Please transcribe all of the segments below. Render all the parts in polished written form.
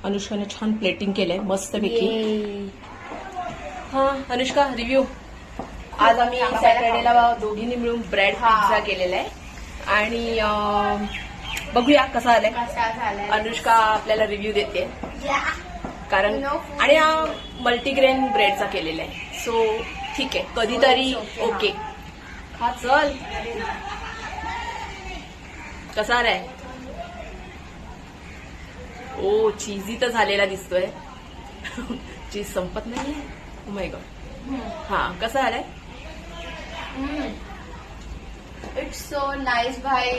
अनुष्काने छान प्लेटिंग केलंय मस्तपैकी. हा अनुष्का रिव्ह्यू. आज आम्ही सॅटर्डेला दोघींनी मिळून ब्रेड पिझ्झा केलेला आहे आणि बघूया कसा आलाय. अनुष्का आपल्याला रिव्ह्यू देते कारण आणि हा मल्टीग्रेन ब्रेडचा केलेला आहे. सो ठीक आहे कधीतरी ओके. हा चल कसा आलाय. ओ चीजी तर झालेला दिसतोय. चीज संपत नाहीये. Oh my God. हा कसा आलाय. इट्स सो नाइस भाई.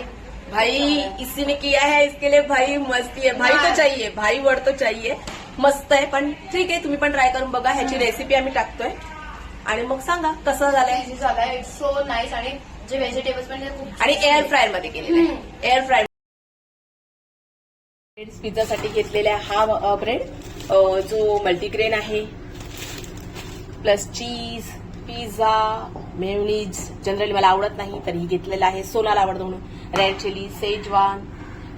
भाई इसी ने किया है इसके लिए भाई मस्ती है. भाई तो चाहिए, भाई वर्ड तो चाहिए. मस्त आहे पण ठीक आहे तुम्ही पण ट्राय करून बघा. ह्याची रेसिपी आम्ही टाकतोय आणि मग सांगा कसं झालंय. झालाय. इट्स सो नाइस आणि जे व्हेजिटेबल्स पण खूप आणि एअर फ्रायर मध्ये केलेलं आहे. एअर फ्रायर पिझ्झासाठी घेतलेला हा ब्रेड जो मल्टीग्रेन आहे plus cheese pizza mayonnaise generally मला आवडत नाही तरीही घेतलेला आहे. सोनाला आवडतो म्हणून रेड चिली सेजवान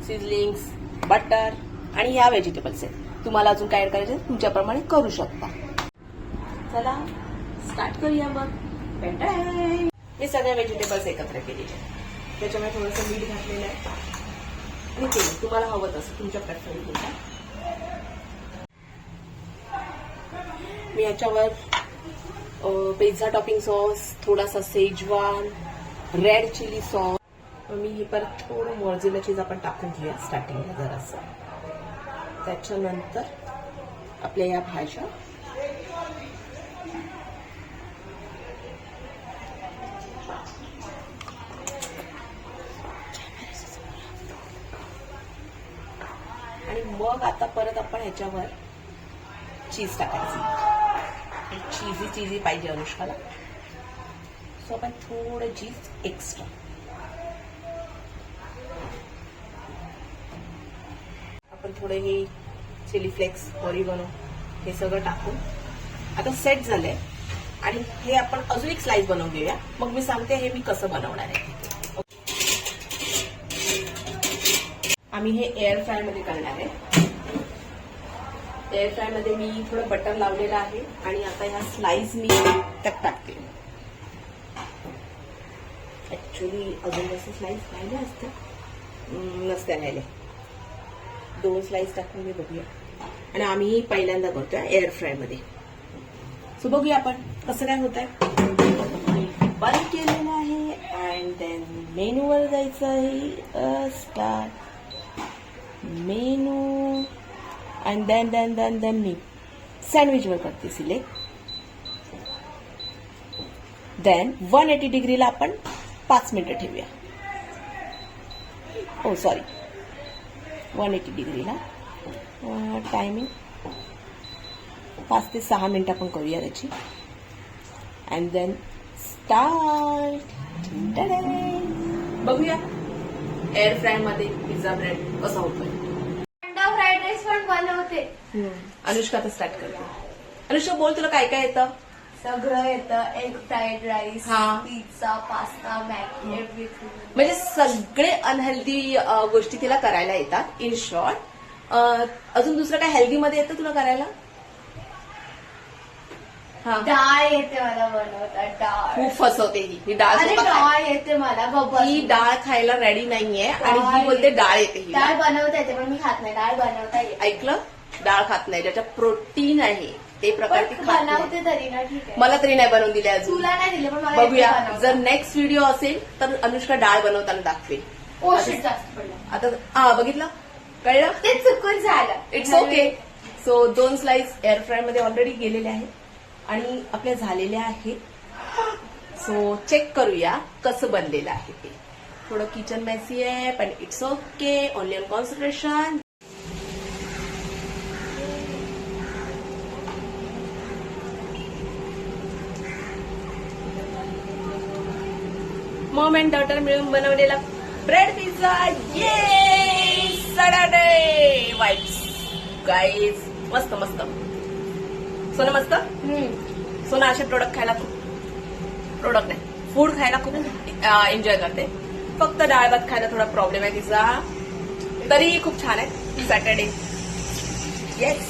सिझलिंग्स बटर आणि ह्या व्हेजिटेबल्स आहेत. तुम्हाला अजून काय ऍड करायचं तुमच्याप्रमाणे करू शकता. चला स्टार्ट करूया मग. हे सगळ्या व्हेजिटेबल्स एकत्र केलेले त्याच्यामुळे थोडंसं मीठ घातलेलं आहे आणि तेल तुम्हाला हवं तसं तुमच्या प्रेफरन्सनुसार. मी याच्यावर पिझ्झा टॉपिंग सॉस थोडासा सेजवान रेड चिली सॉस मी हे परत थोडं मोझरेला चीज आपण टाकून घेऊया स्टार्टिंगला जरासं. त्याच्यानंतर आपल्या या भाज्या आणि मग आता परत आपण ह्याच्यावर चीज टाकायची. चीजी पाहिजे अनुष्काला सो आपण थोडं चीज एक्स्ट्रा. आपण थोडे हे चिली फ्लेक्स ऑरिगॅनो हे सगळं टाकून आता सेट झालंय आणि हे आपण अजून एक स्लाइस बनवून घेऊया. मग मी सांगते हे मी कसं बनवणार आहे. आम्ही हे एअर फ्राय मध्ये करणार आहे. एअर फ्राय मध्ये मी थोडं बटर लावलेलं आहे आणि आता ह्या स्लाइस मी त्यात टाकते. ऍक्च्युली अजून जसं स्लाइस राहिले असते नसत्या राहिले. 2 स्लाइस टाकून मी बघूया आणि आम्ही पहिल्यांदा करतोय एअर फ्राय मध्ये. सो बघूया आपण कसं काय होत आहे. बंद केलेलं आहे अँड देन मेनूवर जायचं आहे. स्टार्ट मेनू अँड देन मी सँडविचवर करते सिलेक्ट. देन 180 डिग्रीला आपण 5 मिनिटं ठेवूया. ओ सॉरी 180 डिग्रीला टायमिंग 5 ते 6 मिनिटं आपण करूया त्याची. And then start. बघूया एअर फ्राय मध्ये पिझ्झा ब्रेड कसा होतोय. फ्राईड राईस पण बनवते. अनुष्का तर स्टार्ट करते. अनुष्का बोल तुला काय काय येतं. सगळं येतं. एग फ्राईड राईस हा. Pizza pasta Maggi everything. म्हणजे सगळे अनहेल्दी गोष्टी तिला करायला येतात. इन शॉर्ट अजून दुसरं काय हेल्दी मध्ये येतं तुला करायला. डाळ येते मला बनवता. डाळ खूप फसवते ही डाळ. डाळ येते मला. ही डाळ खायला रेडी नाहीये आणि ही बोलते डाळ येते. ही डाळ बनवता येते पण मी खात नाही. डाळ बनवता येते. ऐकलं डाळ खात नाही ज्याच्यात प्रोटीन आहे ते प्रकारची बनवते तरी ना. ठीक आहे मला तरी नाही बनवून दिले अजून. तुला नाही दिले पण मला बघूया जर नेक्स्ट व्हिडिओ असेल तर अनुष्का डाळ बनवताना दाखवेल. ओशीट जास्त पडलं आता बघितलं कळलं ते चुकून झालं. It's okay. So 2 slice air fry मध्ये ऑलरेडी गेलेले आहेत आणि आपल्या झालेल्या आहेत. सो चेक करूया कसं बनलेलं आहे ते. थोडं किचन मेसी आहे पण it's okay. Only on concentration. Maugham and daughter मिळून बनवलेला ब्रेड पिझ्झा. ये सॅटरडे वाईब्स गाईज. मस्त मस्त. सोना मस्त. सोना असे प्रोडक्ट खायला खूप प्रोडक्ट नाही फूड खायला खूप एन्जॉय करते. फक्त डाळ भात खायला थोडा प्रॉब्लेम आहे तिचा. तरीही खूप छान आहे. Saturday yes